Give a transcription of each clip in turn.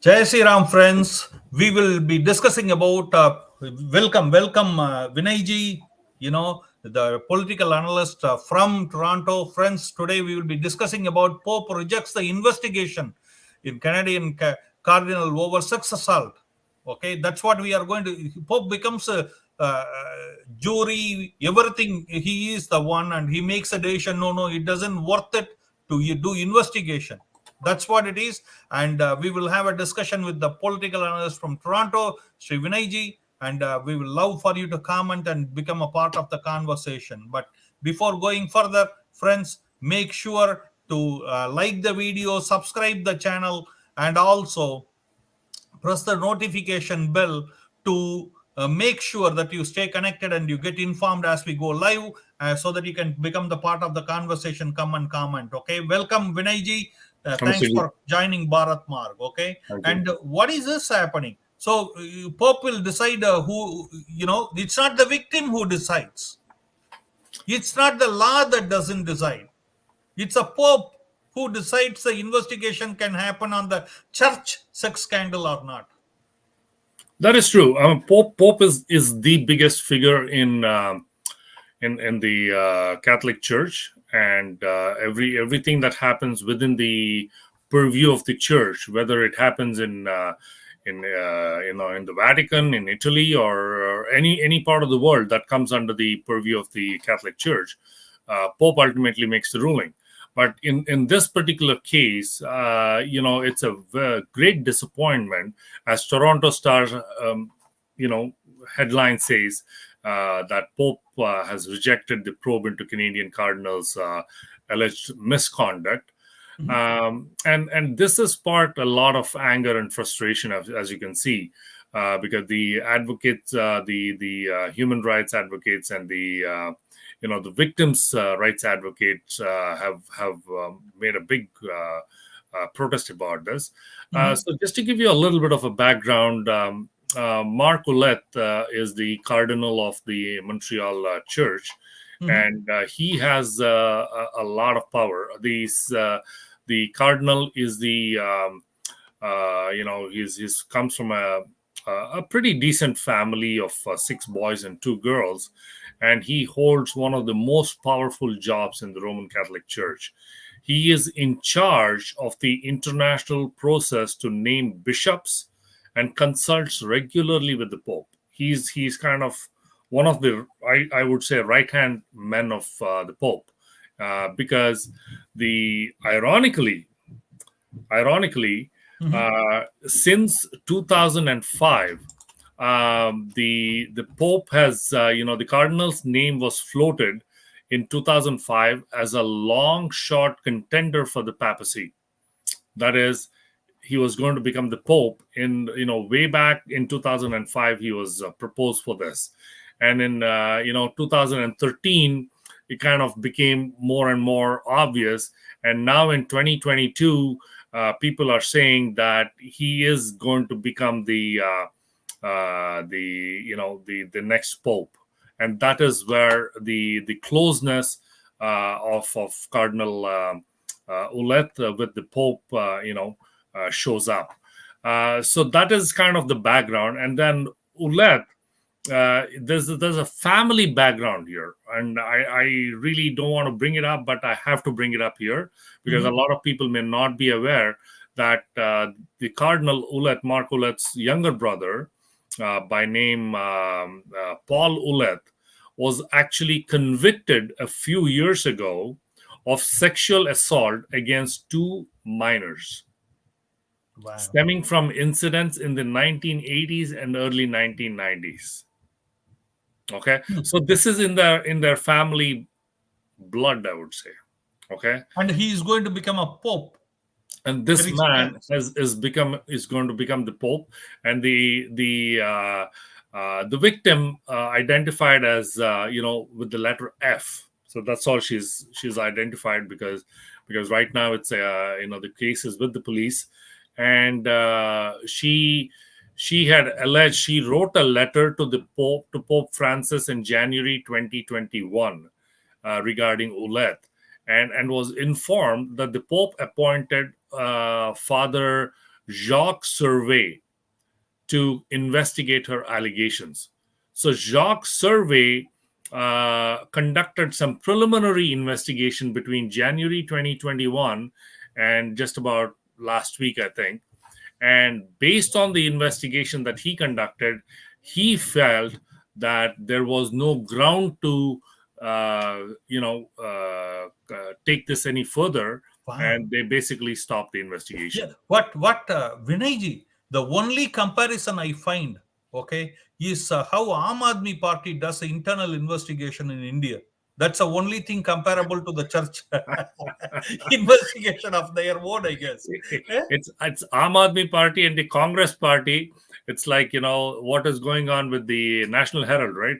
Jai Sri Ram, friends. We will be discussing about welcome, Vinay Ji. The political analyst from Toronto, friends. Today we will be discussing about Pope rejects the investigation in Canadian Cardinal over sex assault. Okay, that's what we are going to. Pope becomes a jury, everything. He is the one, and he makes a decision. No, it doesn't worth it to do investigation. That's what it is. And we will have a discussion with the political analyst from Toronto, Sri Vinay Ji, and we will love for you to comment and become a part of the conversation. But before going further, friends, make sure to like the video, subscribe the channel, and also press the notification bell to make sure that you stay connected and you get informed as we go live, so that you can become the part of the conversation. Come and comment. Okay, welcome, Vinay Ji. Thanks Namaste ji. for joining Bharat Marg. Okay, Thank you. and what is this happening? So Pope will decide who, it's not the victim who decides. It's not the law that doesn't decide. It's a Pope who decides the investigation can happen on the church sex scandal or not. That is true. Pope is the biggest figure in the Catholic Church, and everything that happens within the purview of the Church, whether it happens in the Vatican, in Italy, or any part of the world that comes under the purview of the Catholic Church, Pope ultimately makes the ruling. But in this particular case, it's a great disappointment, as Toronto Star, headline says that Pope has rejected the probe into Canadian Cardinals' alleged misconduct. And this has sparked a lot of anger and frustration, as you can see, because the advocates, the human rights advocates, and the victims' rights advocates have made a big protest about this. So just to give you a little bit of a background, Marc Ouellet is the cardinal of the Montreal Church, and he has a lot of power. The cardinal is he's comes from a pretty decent family of 6 boys and 2 girls, and he holds one of the most powerful jobs in the Roman Catholic Church. He is in charge of the international process to name bishops and consults regularly with the Pope. He's kind of one of the, I would say, right-hand men of the Pope, because ironically, since 2005, the Pope has, the Cardinal's name was floated in 2005 as a long shot contender for the papacy. That is, he was going to become the Pope way back in 2005. He was proposed for this, and in 2013 it kind of became more and more obvious, and now in 2022 people are saying that he is going to become the next Pope, and that is where the closeness of Cardinal Ouellet with the Pope shows up. So that is kind of the background. And then Ouellet, there's a family background here, and I really don't want to bring it up, but I have to bring it up here because a lot of people may not be aware that the Cardinal Ouellet, Marc Ouellet's younger brother, by name Paul Ouellet, was actually convicted a few years ago of sexual assault against 2 minors. Wow. Stemming from incidents in the 1980s and early 1990s. Okay, so this is in their family blood, I would say. Okay, and he is going to become a Pope. And this man is going to become the Pope, and the victim identified as with the letter F. So that's all she's identified, because right now it's the case is with the police, and she had alleged, she wrote a letter to Pope Francis in January 2021 regarding Ouellet, and was informed that the Pope appointed Father Jacques Survey to investigate her allegations. So Jacques Survey conducted some preliminary investigation between January 2021 and just about last week, I think. And based on the investigation that he conducted, he felt that there was no ground to, take this any further, Wow. and they basically stopped the investigation. Yeah. Vinay Ji, the only comparison I find, okay, is how Aam Aadmi Party does internal investigation in India. That's the only thing comparable to the church investigation of their own, I guess. Eh? It's Aam Aadmi Party and the Congress Party. It's like, what is going on with the National Herald, right?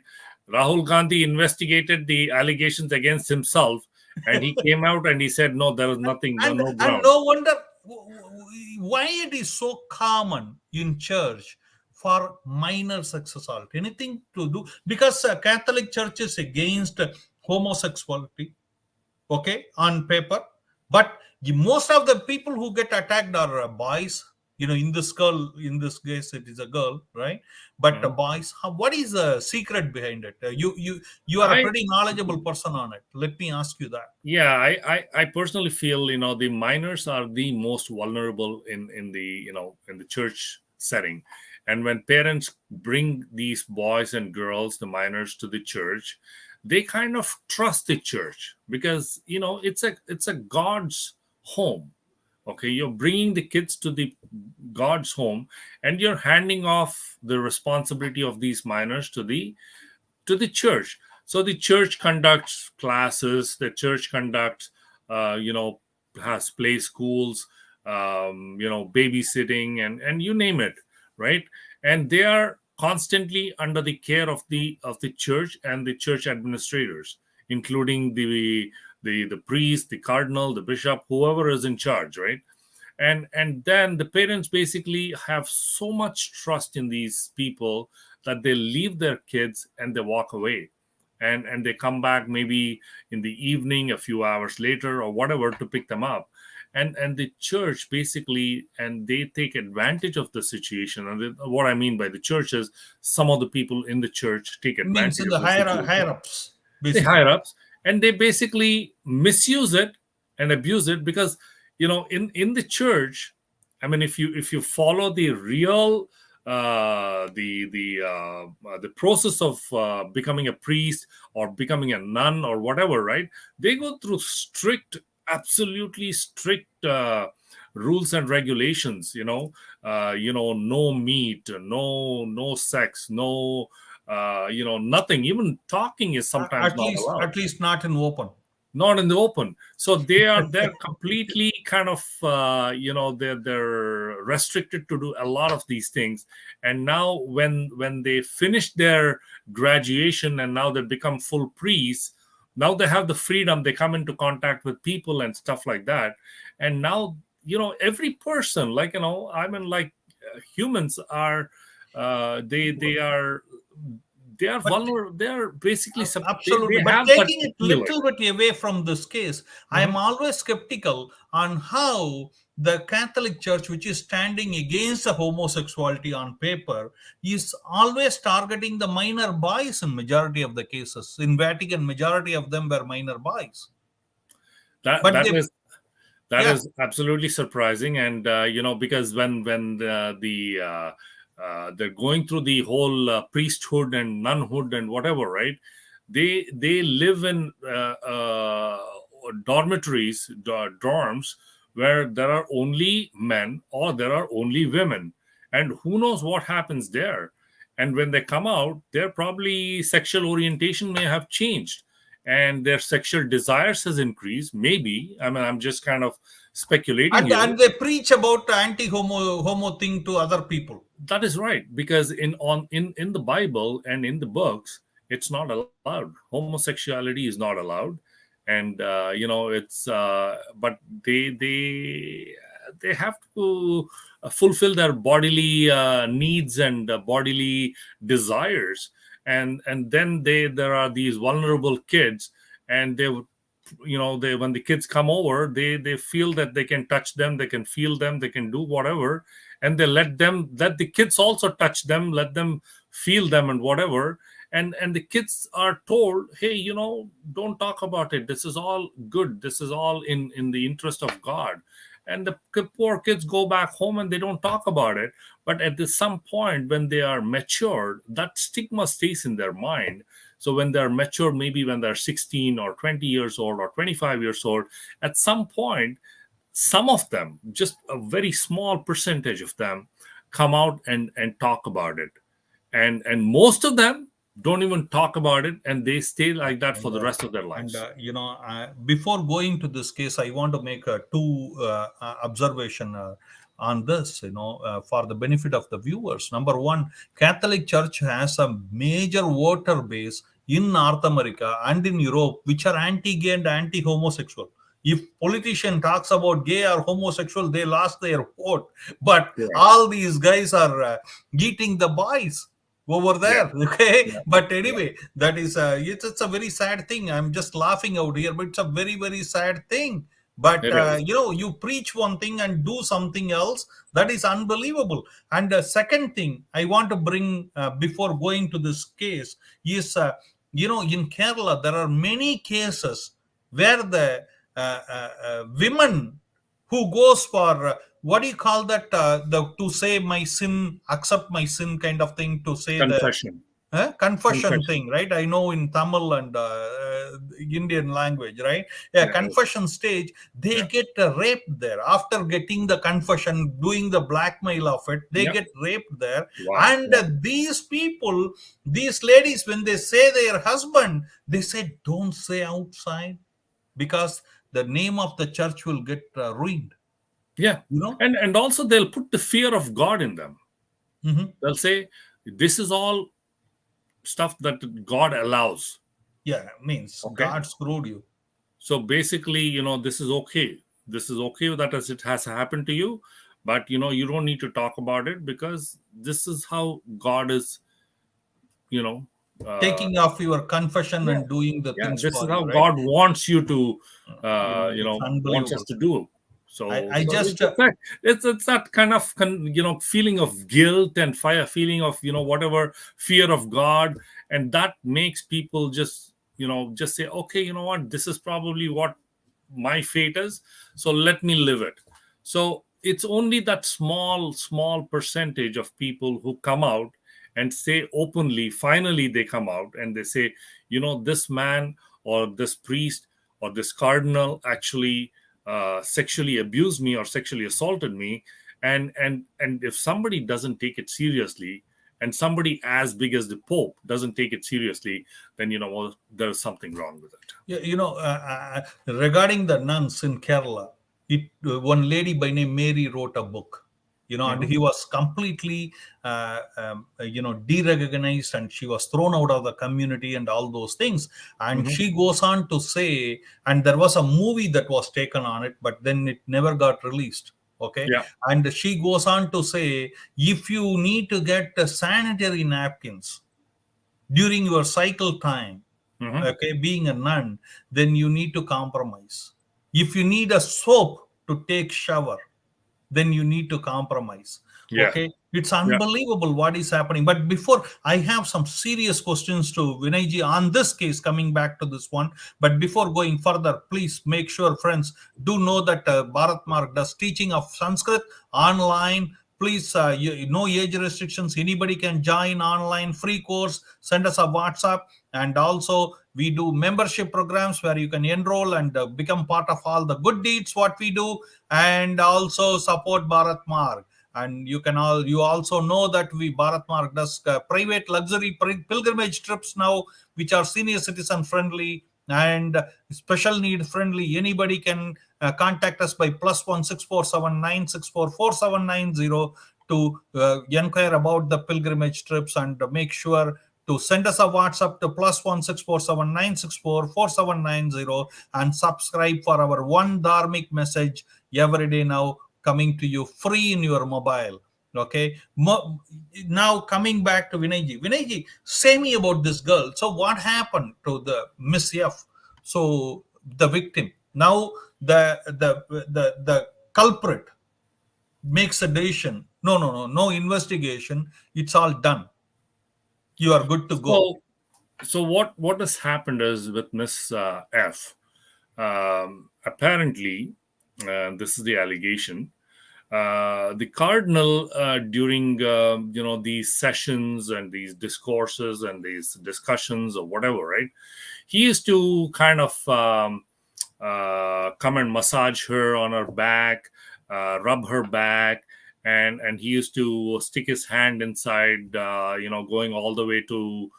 Rahul Gandhi investigated the allegations against himself, and he came out and he said, no, there is nothing, and no and ground. no wonder why it is so common in church for minor sex assault. Anything to do because Catholic Church is against homosexuality, okay, on paper, but most of the people who get attacked are boys. In this case it is a girl, right? But the Mhm. boys, what is the secret behind it? You are a I pretty knowledgeable person on it. Let me ask you that. Yeah, I personally feel, the minors are the most vulnerable in the church setting. And when parents bring these boys and girls, the minors, to the church, they kind of trust the church because it's a God's home. Okay, you're bringing the kids to the God's home, and you're handing off the responsibility of these minors to the church. So the church conducts classes, the church conducts, has play schools, babysitting, and you name it, right? And they are constantly under the care of the church and the church administrators, including the priest, the cardinal, the bishop, whoever is in charge, right? And then the parents basically have so much trust in these people that they leave their kids and they walk away, and they come back maybe in the evening a few hours later or whatever to pick them up, and the church basically, and they take advantage of the situation. And what I mean by the church is some of the people in the church take Means advantage in of the the higher situation, ups, the basically. higher ups, and they basically misuse it and abuse it because in the church, I mean, if you follow the real the process of becoming a priest or becoming a nun or whatever, right? They go through absolutely strict rules and regulations. No meat, no sex, no nothing. Even talking is sometimes At not least, allowed, at least not in open. not in the open. So they're completely kind of they're restricted to do a lot of these things. And now when they finish their graduation and now they become full priests, now they have the freedom, they come into contact with people and stuff like that. And now every person, like, I mean, like, humans are they are But vulnerable. They are basically they absolutely. But have that taking it privilege. little bit away from this case, I am Mhm. always skeptical on how the Catholic Church, which is standing against the homosexuality on paper, is always targeting the minor boys in majority of the cases. In Vatican, majority of them were minor boys. that But that they, is that yeah, is absolutely surprising. And because when they're going through the whole priesthood and nunhood and whatever, right? They live in dormitories, dorms, where there are only men or there are only women, and who knows what happens there. And when they come out, their probably sexual orientation may have changed, and their sexual desires has increased, maybe. I mean, I'm just kind of speculating here. and they preach about anti-homo thing to other people. That is right, because in the Bible and in the books, it's not allowed. Homosexuality is not allowed. And it's but they have to fulfill their bodily needs and bodily desires. And then there are these vulnerable kids, and they, when the kids come over, they feel that they can touch them, they can feel them, they can do whatever, and they let the kids also touch them, let them feel them and whatever. And the kids are told, hey, don't talk about it, this is all good, this is all in the interest of God. And the poor kids go back home and they don't talk about it. But at some point when they are matured, that stigma stays in their mind. So when they're mature, maybe when they're 16 or 20 years old or 25 years old, at some point, some of them, just a very small percentage of them, come out and talk about it. And most of them don't even talk about it, and they stay like that for the rest of their lives. Before going to this case, I want to make two observation on this, for the benefit of the viewers. Number one, Catholic Church has a major voter base in North America and in Europe, which are anti-gay and anti-homosexual. If politician talks about gay or homosexual, they lost their vote. But all these guys are eating the boys over there. Okay. But anyway, that is it's a very sad thing. I'm just laughing out here, but it's a very, very sad thing. But you preach one thing and do something else. That is unbelievable. And the second thing I want to bring before going to this case is in Kerala there are many cases where the women who goes for what do you call that, to say my sin, accept my sin kind of thing, to say confession. Confession thing, right? I know in Tamil and Indian language, right? Confession stage, they get raped there. After getting the confession, doing the blackmail of it, they get raped there. And these people, these ladies, when they say their husband, they say, don't say outside, because the name of the church will get ruined. And also they'll put the fear of God in them. They'll say, this is all stuff that God allows. Means God screwed you. So basically, this is okay. This is okay that as it has happened to you, but you don't need to talk about it, because this is how God is, taking off your confession and doing the things. This is how God wants you to, wants us to do. So I just it's that kind of feeling of guilt and feeling of whatever, fear of God, and that makes people just say, okay, you know what, this is probably what my fate is, so let me live it. So it's only that small percentage of people who come out and say openly, finally they come out and they say, this man or this priest or this cardinal actually sexually abused me or sexually assaulted me. And if somebody doesn't take it seriously, and somebody as big as the Pope doesn't take it seriously, then there's something wrong with it. Regarding the nuns in Kerala, one lady by name Mary wrote a book, and he was completely derecognized, and she was thrown out of the community and all those things. And she goes on to say, and there was a movie that was taken on it, but then it never got released. Okay. And she goes on to say, if you need to get sanitary napkins during your cycle time, being a nun, then you need to compromise. If you need a soap to take shower, then you need to compromise. Okay, it's unbelievable what is happening. But before, I have some serious questions to Vinay Ji on this case, coming back to this one. But before going further, please make sure, friends, do know that Bharat Marc does teaching of Sanskrit online. Please, no age restrictions. Anybody can join online, free course. Send us a WhatsApp. And also, we do membership programs where you can enroll and become part of all the good deeds what we do, and also support Bharat Marc. And you also know that Bharat Marc does private luxury pilgrimage trips now, which are senior citizen friendly and special need friendly. Anybody can contact us by +1 647 964 4790 to inquire about the pilgrimage trips, and make sure to send us a WhatsApp to +1 647 964 4790 and subscribe for our one dharmic message every day now, coming to you free in your mobile. Okay. Now coming back to Vinay Ji. Vinay Ji, say me about this girl. So what happened to the Miss F? So the victim. Now the culprit makes a decision. No, no, no, no investigation. It's all done. You are good to go. So, what has happened is with Miss F. Apparently, this is the allegation. The cardinal during these sessions and these discourses and these discussions or whatever, right? He used to kind of come and massage her on her back, rub her back, and he used to stick his hand inside, going all the way to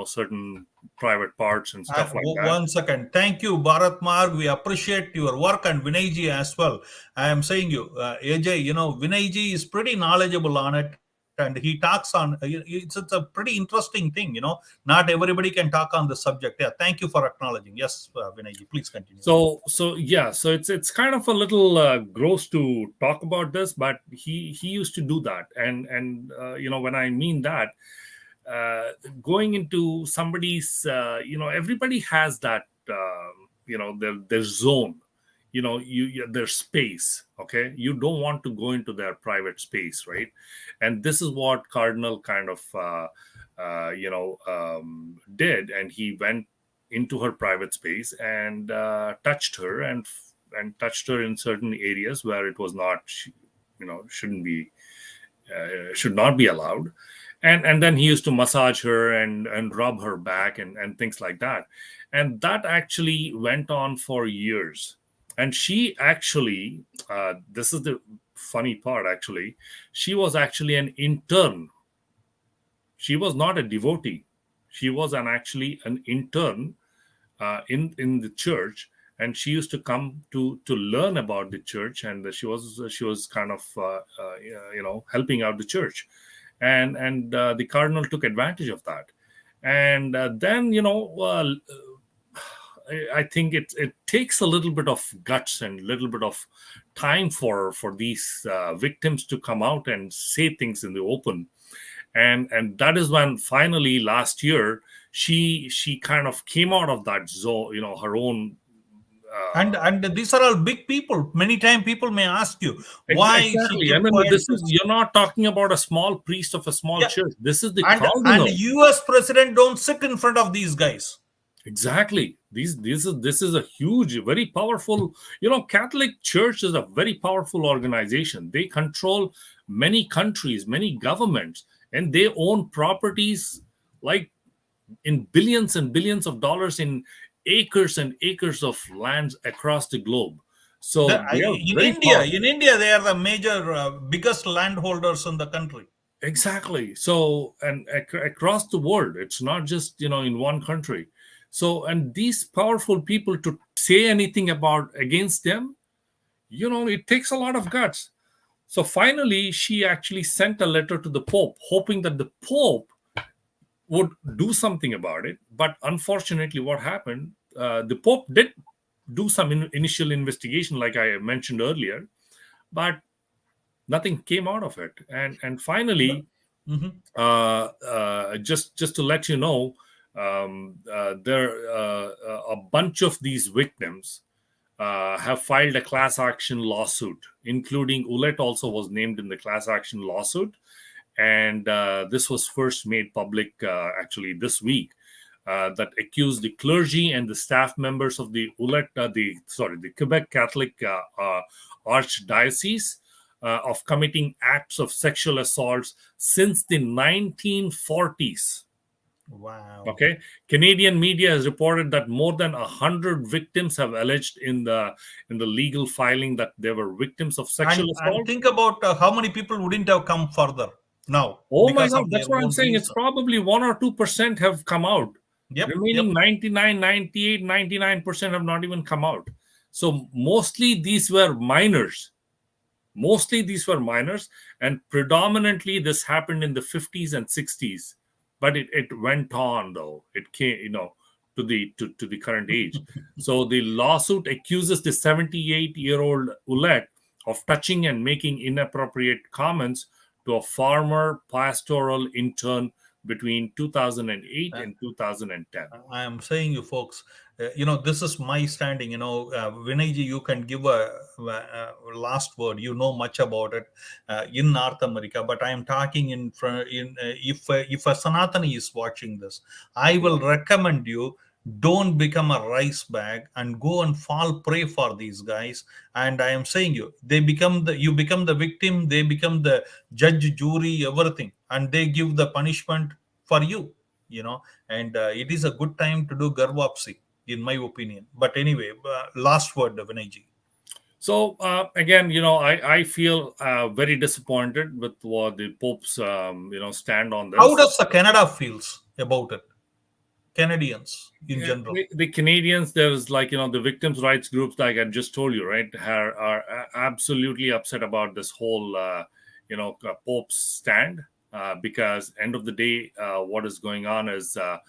certain private parts and stuff like that. One second. Thank you, Bharat Marg. We appreciate your work, and Vinay Ji as well. I am saying you, AJ, Vinay Ji is pretty knowledgeable on it, and he talks on it's a pretty interesting thing, Not everybody can talk on the subject. Yeah, thank you for acknowledging. Yes, Vinay Ji, please continue. So it's kind of a little gross to talk about this, but he used to do that, and when I mean that, going into somebody's, everybody has that, their zone, their space. Okay, you don't want to go into their private space, right? And this is what Cardinal kind of, did, and he went into her private space and touched her and touched her in certain areas where it was not, shouldn't be, should not be allowed. And then he used to massage her and rub her back and things like that. And that actually went on for years. And she actually, this is the funny part actually, she was actually an intern. She was not a devotee. She was actually an intern in the church. And she used to come to learn about the church. And she was kind of, helping out the church. And the cardinal took advantage of that, and then I think it takes a little bit of guts and a little bit of time for these victims to come out and say things in the open, and that is when finally last year she kind of came out of that zone, her own. And these are all big people. Many times people may ask you why exactly. she I mean, quiet. you're not talking about a small priest of a small church. This is the and cardinal. US president don't sit in front of these guys. Exactly. This is a huge, very powerful. Catholic Church is a very powerful organization. They control many countries, many governments, and they own properties like in billions and billions of dollars in acres and acres of lands across the globe. So in India, they are the major, biggest landholders in the country. Exactly. So, and across the world, it's not just in one country. So, and these powerful people, to say anything against them, it takes a lot of guts. So finally, she actually sent a letter to the Pope, hoping that the Pope would do something about it. But unfortunately, what happened, the Pope did do some initial investigation, like I mentioned earlier, but nothing came out of it. And finally, just to let you know, there a bunch of these victims have filed a class action lawsuit, including Ouellet also was named in the class action lawsuit. And this was first made public actually this week, that accused the clergy and the staff members of the the Quebec Catholic Archdiocese of committing acts of sexual assaults since the 1940s. Wow. Okay. Canadian media has reported that more than 100 victims have alleged in the legal filing that they were victims of sexual assault. And think about how many people wouldn't have come further now. Oh my God, that's what I'm saying. It's probably 1 or 2% have come out. Remaining 99, 98, 99% have not even come out. So mostly these were minors. And predominantly this happened in the 50s and 60s. But it went on, though. It came, to the current age. So the lawsuit accuses the 78-year-old Ouellet of touching and making inappropriate comments to a former pastoral intern between 2008 and 2010. I am saying you folks, this is my standing. Vinay Ji, you can give a last word. You know much about it in North America, but I am talking in front. If a Sanatani is watching this, I will recommend you, don't become a rice bag and go and fall prey for these guys. And I am saying you become the victim, they become the judge, jury, everything, and they give the punishment for you. And it is a good time to do garvapsi, in my opinion. But anyway, last word, Vinay Ji. So again, I feel very disappointed with what the Pope's stand on How this. does the Canada feels about it? Canadians in Yeah, general. the Canadians, there's the victims' rights groups, like I just told you, right, are absolutely upset about this whole Pope's stand, because end of the day, what is going on is the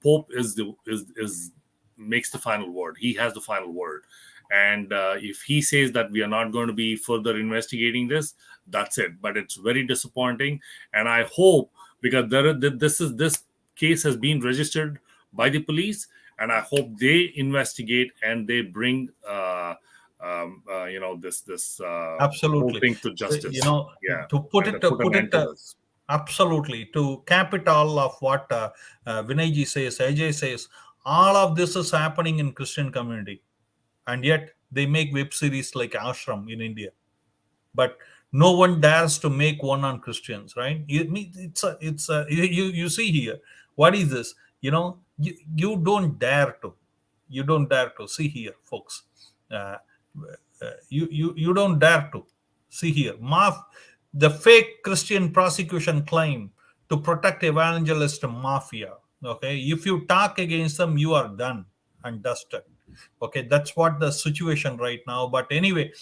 Pope is makes the final word. He has the final word, and if he says that we are not going to be further investigating this, that's it. But it's very disappointing, and I hope, because this case has been registered by the police, and I hope they investigate and they bring this whole Absolutely. thing to So, justice. Yeah, to put and it, put an end to this. absolutely, to cap it all of what Vinay Ji says, Ajay says, all of this is happening in Christian community, and yet they make web series like Ashram in India, but no one dares to make one on Christians, right? You see here, what is this? You don't dare to, see here, folks. Uh, you don't dare to see here. The fake Christian prosecution claim to protect evangelist mafia. Okay, if you talk against them, you are done and dusted. Okay, that's what the situation right now. But anyway,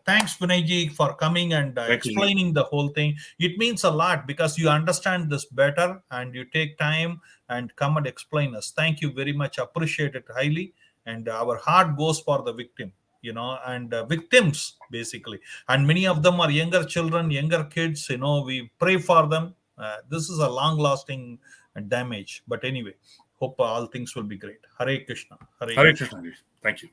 thanks Vinay Ji for coming and Thank you. explaining the whole thing. It means a lot because you understand this better and you take time and come and explain us. Thank you very much, appreciate it highly. And our heart goes for the victim, and victims basically, and many of them are younger children, younger kids. We pray for them. This is a long lasting damage. But anyway, hope all things will be great. Hare Krishna. Hare Hare Krishna. Krishna. Thank you.